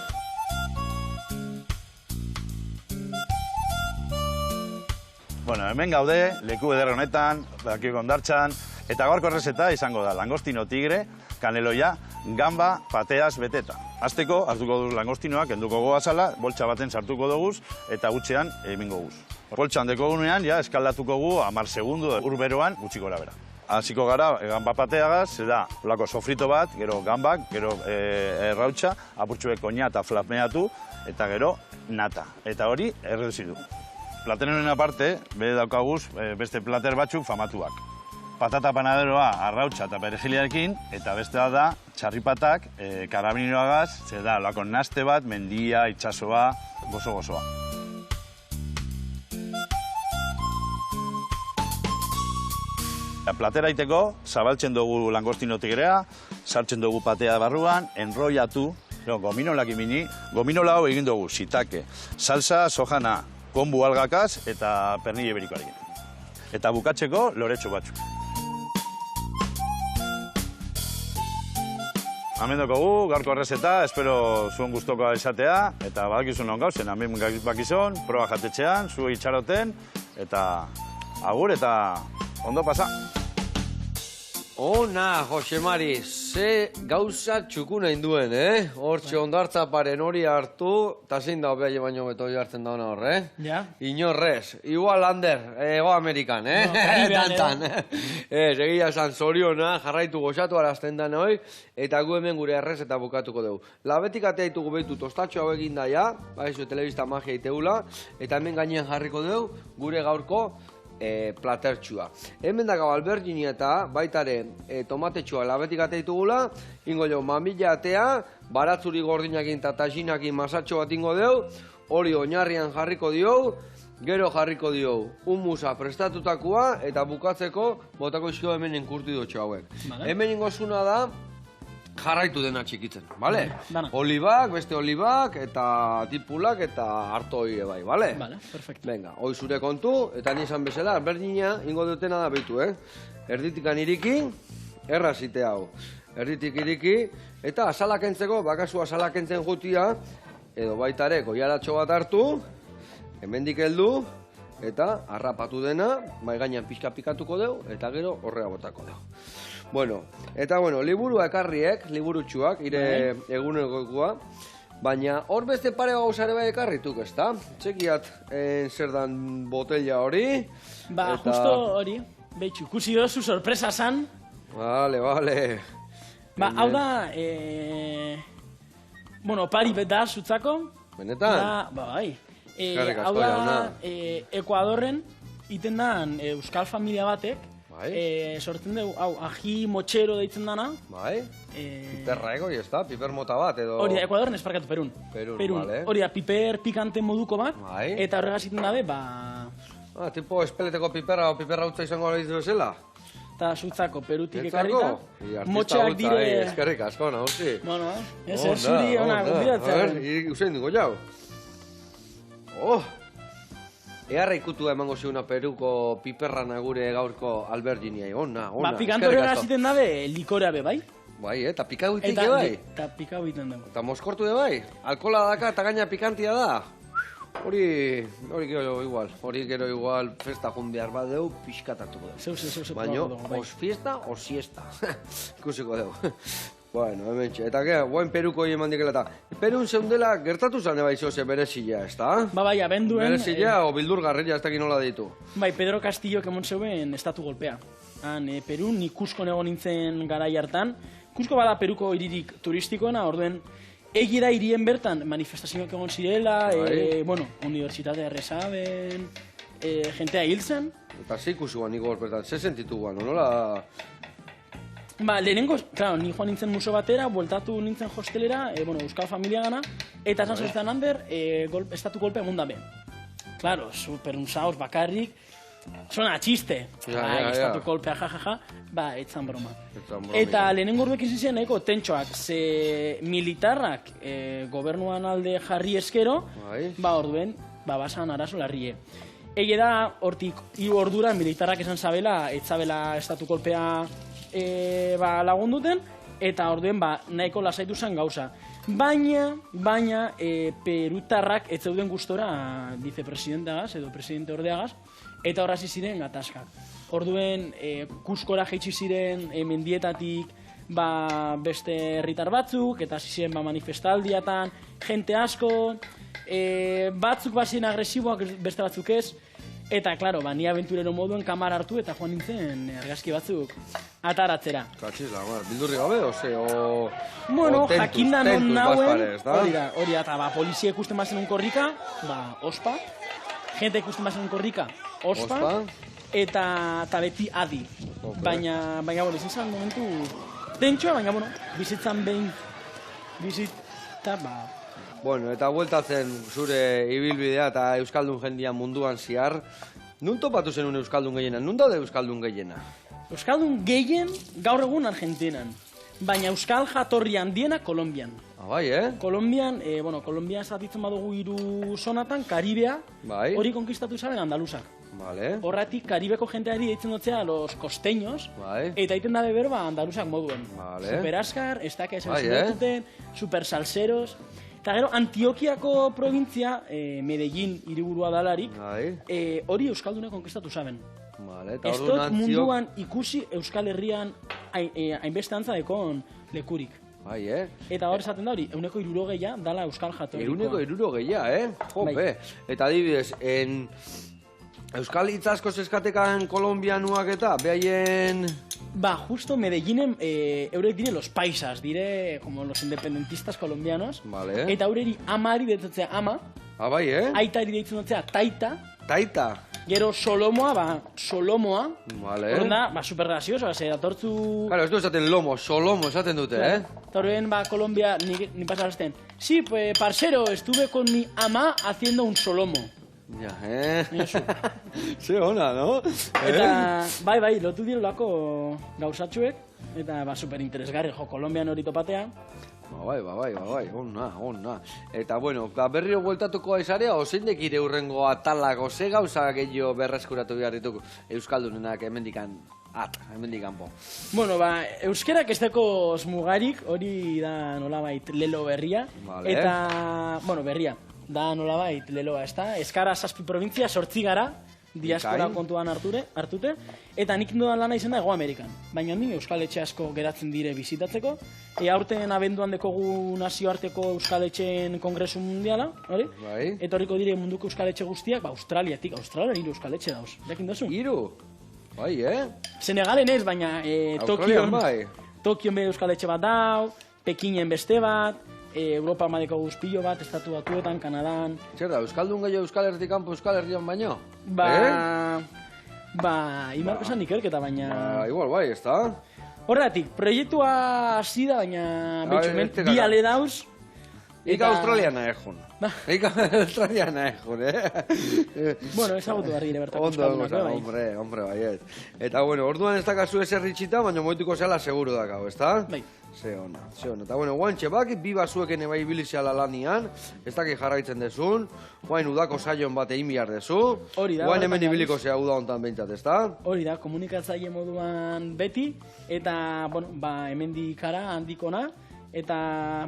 Bueno, hemen gaude, leku eder honetan, dakiko Ondartzan, eta gaurko errezeta izango da langostino tigre, kaneloia, gamba, pateaz beteta. Azteko, hartuko du langostinoak, enduko goazala, boltsa baten sartuko duguz, eta gutxean emingo guz. Boltsan deko gunean, eskaldatuko gu, 10 segundu urberoan, gutxiko bera. Hasiko gara, gamba pateagaz, da, olako sofrito bat, gero gambak, gero errautxa, apurtxuek koina eta flapmeatu, eta gero nata. Eta hori erreduzidu. Plateren aparte, bere daukaguz beste plater batzuk famatuak. Patata panaderoa arrautxa eta perejiliarekin, eta bestea da txarripatak karabineroagaz, zer da, olako naste bat, mendia, itxasoa, gozo-gozoa. Platera iteko, zabaltzen dugu langostino tigrea, sartzen dugu patea barruan, enroiatu, gominolak imini, gominola hau egin dugu, shiitake, salsa sojana, konbu algakaz eta pernille berikoarekin. Eta bukatzeko loretxo batzuk. Hemen dokogu, gaurko errezeta, espero zuen gustokoa izatea, eta badakizun non gauzen, hemen bakizun, proba jatetxean, zu itxaroten, eta agur eta ondo pasa. Ona, Jose Mari, ze gauza txukuna induen, Hortxe Ondartza paren hori hartu, eta zein da obea baino beto hartzen dauna hor, Ja. Inorrez, igual Ander, Ego Amerikan, Tantan. Egia esan zoriona, jarraitu gozatu arazten da hoi, eta gu hemen gure errez eta bukatuko dugu. Labetik atea ditugu behitu tostatxo hau egin daia, baizu telebista magia iteula, eta hemen gainean jarriko dugu, gure gaurko platertxua. Hemen dago alberginia eta baitare tomatetxua labetik ateitugula, ingo jo mamila atea, baratzuri gordinakin eta taxinakin masatxo bat ingo deu, hori oinarrian jarriko diou, gero jarriko diou humusa prestatutakoa eta bukatzeko botako izkio hemen inkurtidotxo hauek. Hemen ingozuna da jarraitu dena txikitzen, bale? Olibak, beste olibak, eta tipulak, eta hartoi bai, bale? Bale, perfecto. Venga, hoi zure kontu, eta nizan bezala, alberdina, ingo dutena da behitu, Erditikan iriki, errazite hau. Erditik iriki, eta asalak entzeko, bakazu asalak entzen jutia, edo baitare, goiaratxo bat hartu, hemendik heldu, eta harrapatu dena, mai gainean pixka pikatuko deu, eta gero horrea botako deu. Bueno, eta liburua ekarriek, liburutxuak, ire egunekoa, baina hor beste pare gauzare bai ekarrituk, ezta? Txekiat zer dan botella hori. Ba, justo hori, behitxu, ikusi dozu sorpresa zan. Vale. Ba, hau da, pari bet da zutzako. Benetan? Bai. Hau da, Ekuadorren, iten dan euskal familia batek, sortzen dugu, hau, aji motxero deitzen dana. Bai, piperra egoi, ez da? Piper mota bat, edo... Hori da, Ekuadorren esparkatu, Perun. Vale. Hori da, piper pikante moduko bat, eta horregaz iten dabe, tipo espeleteko piperra o piperra utza izango da bezala? Eta zutzako, Perutik ekarrita. Motxeak dire... Eskerrik asko, nahuzi. Bueno, ez zuri, ona, gombidatzea. Usain dugu jau. Eharra ikutua emango ziuna Peruko piperrana gure gaurko alberginiai. Ona. Ba, pikantorera ziten dabe, likorea be, bai? Bai, eta pikau itik bai? Eta pikau iten dago. Eta moskortu de bai? Alkola daka eta gaina pikantia da? Hori gero igual festa jun behar bat deu, pixkatatuko deu. Zeu. Baina, os fiesta, os siesta. Ikusiko deu. Bueno, hementxe. Eta guain Peruko hien mandikela eta. Perun zeundela gertatu zane bai zoze berezila, ez da? Bai, abenduen... Berezila o bildurgarria, ez dakin nola ditu. Bai, Pedro Castillo kemon zeuen estatu golpea. Perun, ni Cusco nego nintzen garai hartan. Cusco bada Peruko hiririk turistikoena, orduen egi da hirien bertan manifestazioak egon zirela, unibertsitatea errezaben, jentea hil zen. Eta ze ikusuan niko bertan, ze sentitu guan, nola... Ba, lehenengo, claro, ni joan nintzen muso batera, bueltatu nintzen hostelera, euskal familia gana, eta esan zortzen hander, estatu golpea mundabe. Claro, super unzaos bakarrik, sona txiste. Estatu golpea, jajaja, ba, etzan broma. Eta lehenengo orduek izan ziren, tentxoak, ze militarrak gobernuan alde jarri eskero, ba, orduen, ba, basan arazo larrie. Ege da, hortik, 3 ordura militarrak esan zabela, etzabela estatu golpea lagunduten, eta orduen nahiko lasaitu zen gauza. Baina perutarrak ez zeuden gustora vicepresidenteagaz edo presidente ordeagaz, eta horrazi ziren gatazkak. Orduen Cuscora jaitsi ziren mendietatik beste herritar batzuk, eta hasi ziren manifestaldiatan, jente asko, batzuk bazien agresiboak, beste batzuk ez, eta, klaro, ni aventurero moduen kamara hartu eta joan nintzen argazki batzuk ataratzera. Katxila, bildurri gabe, o bueno, jakinda non nauen, hori da, eta polizia ikusten bazen un korrika, ospa, jente ikusten bazen un korrika, ospa, eta beti adi. Baina, izin zen momentu tentxoa, baina, bizitzan behin, bizitza, Bueno, eta bueltatzen zure ibilbidea eta euskaldun jendia munduan ziar. Nun topatu zenun euskaldun gehiena? Nun daude euskaldun gehiena? Euskaldun gehien gaur egun Argentinan. Baina euskal jatorri handiena Kolombian. Bai, Kolombian, Kolombian zatitzen badugu 3 zonatan, Karibea, hori konkistatu zaren Andaluzak. Horratik, Karibeko jenteari deitzen dutzea los costeños, eta egiten dabe berba Andaluzak moduen. Super askar, ez dake esan zidetuten, super salseros. Eta gero, Antiokiako provintzia, Medellín hiriburua dalarik, hori euskalduna konkistatu zaben. Ez dut munduan ikusi Euskal Herrian hainbeste antza dekon lekurik. Eta hor esaten da hori, 160 dala euskal jatorrikoa. 160, jope. Eta adibidez, euskal hitzasko zeskatekan kolombianuak eta behaien... Ba, justo Medellinen eurek dire los paisas, dire como los independentistas colombianos. Eta eureri amari deitzen ama. Bai, Aitari deitzen dutzea taita. Taita? Gero Solomoa, Vale. horren da, super gracioso, ze datortzu... Claro, ez du esaten lomo, solomo esaten dute, eh? Eta horren, Colombia, ni pasarazten. Sí, pues, parcero, estuve con mi ama haciendo un solomo. Ja, Eso. Ze ona, no? Eta, bai, lotu direlako gauzatxuek, eta super interesgarri, Kolombian hori topatea. Bai, ona. Eta, bueno, berriro bueltatuko aizarea, ozein dekire hurrengo atalako, ze gauza gehiago berreskuratu behar dituk Euskaldunenak hemendikan po. Bueno, euskerak ez deko mugarik, hori da nolabait lelo berria. Vale. Eta, berria, da nolabait leloa, ez da? Eskara 7 provintzia, 8 gara, diaspora Bikain. kontuan hartute, eta nik indodan lana izan da Hego Amerikan. Baina ni Euskal Etxe asko geratzen dire bizitatzeko, aurten abenduan dekogu nazioarteko Euskal Etxeen Kongresu Mundiala, hori? Bai. Etorriko dire munduko Euskal Etxe guztiak, Australian 3 Euskal Etxe dauz, jakin dozu? Hiru? Bai, Senegalen ez, baina Australian bai. Tokion be Euskal Etxe bat dau, Pekinen beste bat, Europa madeko guzpillo bat, Estatu Batuetan, Kanadan... Zer da, Euskaldun gehiago Euskal Herritik kanpo Euskal Herrian baino? Imarko esan ikerketa, baina... Igual bai, ez da? Horregatik, proiektua hasi da, baina... Betxumen, este bi gara. ale dauz... Ika Australiana egun. Ika Australiana egun, Bueno, ezagutu behar dire bertako Ondo, euskaldunak, bai. hombre, baiet. Eta, bueno, orduan ez dakazu ezer ritxita, baina moituko zela seguru dakau, ez da? Bai. Ze ona. Eta, bueno, guantxe bakit, bi basueken ebai biliziala lanian, ez dakit jarraitzen dezun, guain udako saion bat egin bihar dezu, Hori da, guain hemen horretan ibiliko zea uda hontan behintzat, ez da? Hori da, komunikatzaile moduan beti, eta, hemendik ara handikona, eta,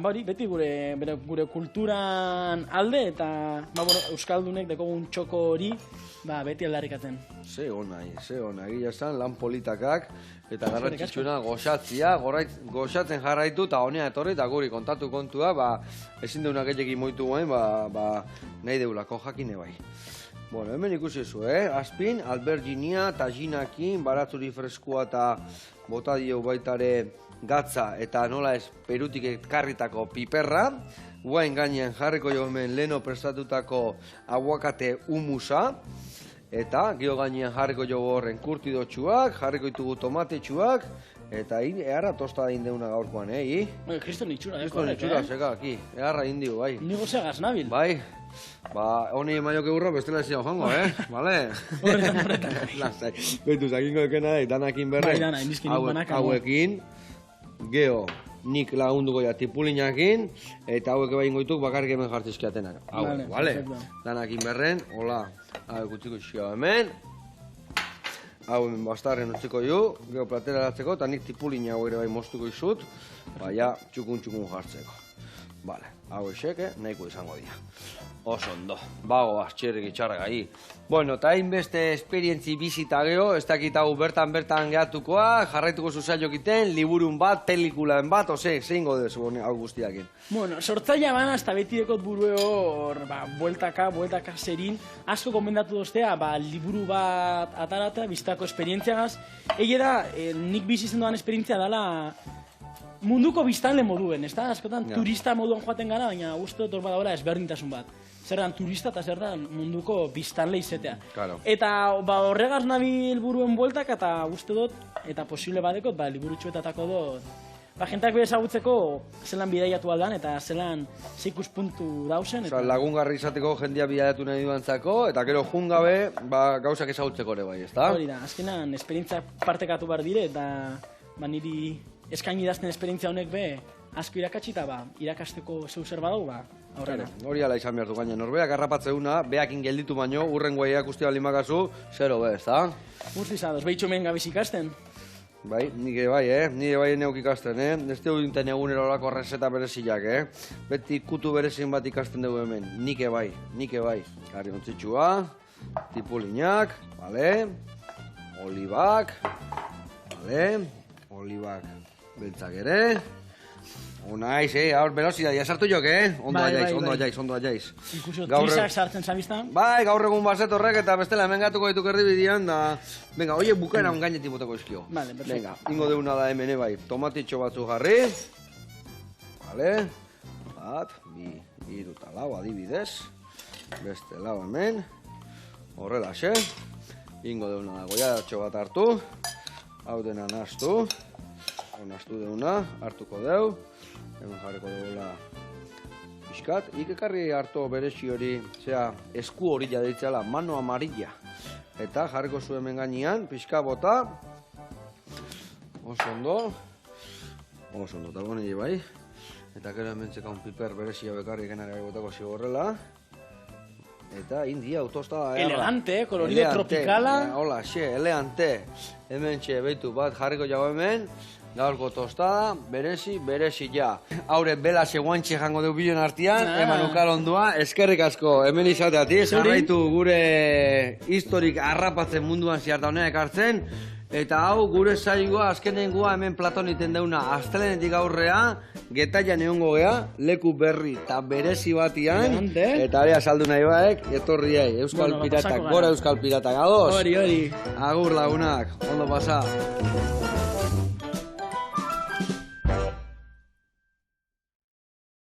beti gure kulturan alde, eta, Euskaldunek dekogun txoko hori, beti aldarrikatzen. Ze ona, egia esan, lan politakak, eta garrantzitsuna goxatzia, goxatzen jarraitu, eta honea etorri, eta guri kontatu kontua, ezin deuna gehiagin moitu guen, nahi deulako jakine bai. Bueno, hemen ikusi zu, Azpin, Alberginia, tajinakin, baratzuri freskua eta botadio baitare gatza, eta nola ez Perutik ekarritako piperra, guain gainean jarriko jo hemen leno prestatutako aguakate humusa, eta geho gainean jarriko jo horren kurtidotxuak, jarriko ditugu tomatetxuak, eta eharra tostada indeuna gaurkoan, Kriston itxura, Kriston itxura, seka, aki, eharra indio, bai. Nigo segaz nabil. Bai, honi emaioke burro bestela ez joango, Bale? Horretan. Lasai, betu, zakingo ekena, danakin berre. Bai, dana, indizkin banaka. Hauekin, geho, nik lagunduko ja tipulinakin, eta hauek bai ingoituk bakarrik hemen jartzizkiatenak. Hauek, bale? Danakin berren, hola, hauek utziko xio hemen, hau hemen bastarren utziko ju, geho platera eratzeko, eta nik tipulina hau ere bai moztuko izut, baina txukun jartzeko. Bale, hau eseke, nahiko izango dira. Oso ondo, bagoaz, txerrik itxargai. Bueno, eta hainbeste esperientzi bizita geho, ez dakit hau bertan gehatukoa, jarraituko zuzailok iten, liburun bat, pelikulan bat, zein godezu hau guztiakin. Bueno, sortzaila bana, ez da beti dekot burue hor, bueltaka zerin, asko komendatu doztea, liburu bat atarata, biztako esperientziagaz. Ege da, nik bizi zendoan esperientzia dela, munduko biztanle moduen, ez da? Askotan turista moduan joaten gara, baina uste dut hor badabela ezberdintasun bat. Zer dan turista eta zer dan munduko biztanle izetea. Claro. Eta horregaz nabil buruen bueltak eta uste dut, eta posible badekot, liburutxuetatako dut, jentak bere ezagutzeko zelan bidaiatu aldan eta zelan zeikuspuntu dauzen. Lagungarri izateko jendia bidaiatu nahi duantzako, eta gero jungabe gauzak ezagutzeko ere bai, ez da? Hori da, azkenan esperientzia partekatu behar dire, eta niri eskaini dazten esperientzia honek be, asko irakatsi eta irakasteko zeu zer badau, aurrera. Hori ala izan behar du gaina, norbeak harrapatzeuna, beakin gelditu baino, urrengoa irakusti bali makazu, zero be, ez da? Guzti zadoz, behitxo mehen gabiz ikasten. Bai, nire bai neuk ikasten, Ez dugu dinten egunero olako reseta bereziak, Beti kutu berezin bat ikasten dugu hemen, nike bai. Gari ontzitsua, tipulinak, bale, olibak, beltzak ere. Unaiz, hor velozidadia sartu jok, Ondo aiaiz. Ikusio, trisak sartzen zabiztan. Bai, gaur egun bazet horrek eta bestela hemen gatuko dituk erdibidian da... Venga, oie bukaera un gainetik botako izkio. Vale, perfecto. Venga, ingo deuna da hemen, bai, tomatitxo batzu jarri. Vale, bat, bi, iru eta lau adibidez. Beste lau hemen. Horrela, ingo deuna dago, jatxo bat hartu, hau dena nastu, hau nastu deuna, hartuko deu, hemen jarriko deula pixkat, ikekarri hartu berezi hori, zera, esku hori jadeitzela, mano amarilla, eta jarriko zu hemen gainean, pixka bota, oso ondo, eta bone bai, eta gero hemen zekaun piper berezia bekarri genari botako zigorrela, eta india autostada elegante, kolorido tropikala. Hola, elegante. Hemen beitu bat jarriko jago hemen, gaurko tostada, berezi ja. Haure bela seguantxe jango deu bilen artian, eman ukal ondua, eskerrik asko, hemen izateatik, jarraitu gure historik arrapatzen munduan ziarta honek hartzen, eta hau gure saioa azkenengoa hemen Platon iten deuna astelenetik aurrea, Getaian egongo gea, leku berri eta berezi batian, eta area saldu nahi baek, etorriai, Euskal Piratak, gora Euskal Piratak, ados? Hori. Agur lagunak, ondo pasa.